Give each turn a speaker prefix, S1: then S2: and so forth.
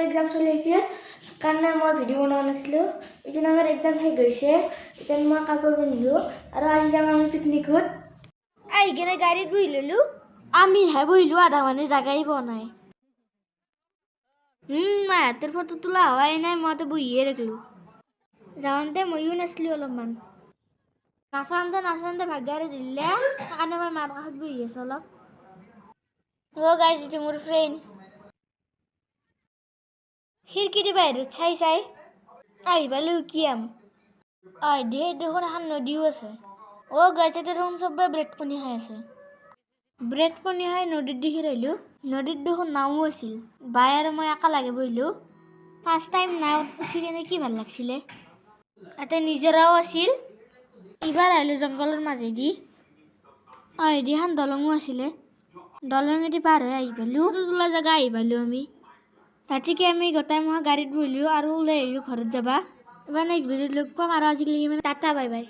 S1: exam চলি আছে কাৰণে মই ভিডিঅ' বনোৱা নাছিলোঁ এতিয়া আমাৰ এক্সাম শেষ গৈছে এতিয়া মই কাপোৰ পিন্ধিলোঁ আৰু আজি যাম আমি পিকনিকত আহি কিনে গাড়ীত বহি ল'লোঁ আমিহে বহিলোঁ আধা মানুহ জাগাই পোৱা নাই মাহঁতৰ ফটো তোলা হোৱাই নাই মইতো বহিয়ে থাকিলোঁ যাওঁতে ময়ো নাছিলোঁ অলপমান নাচাওঁতে ভাগ্যৰে দিলে সেইকাৰণে মই মাৰ কাষত বহি আছোঁ অলপ গাইজ এইটো মোৰ ফ্ৰেণ্ড খিৰিকীৰ বাহিৰত চাই আহি পালোঁ উকিয়াম দেখোন এখন নদীও আছে গাইজ এতিয়া দেখোন চবে ব্ৰেড পানী খাই আছে ব্ৰেড পানী খাই নদীত দেখি আহিলোঁ নদীত দেখোন নাও আছিল বাই আৰু মই একেলগে বহিলোঁ ফাৰ্ষ্ট টাইম নাওত উঠি কিনে কি ভাল লাগছিলে ইয়াতে নিজৰাও আছিল এইবাৰ আহিলোঁ জংঘলৰ মাজেদি এখন দলঙো আছিলে দলঙেদি পাৰ হৈ আহি পালোঁ তোলা জেগা আহি পালোঁ আমি ৰাতিকে আমি গোটাই মহা গাড়ীত বহিলোঁ আৰু ওলাই আহিলোঁ ঘৰত যাবা এবাৰ নেক্সট ভিডিঅ'ত লগ পাম আৰু আজিলৈকে টাটা বাই বাই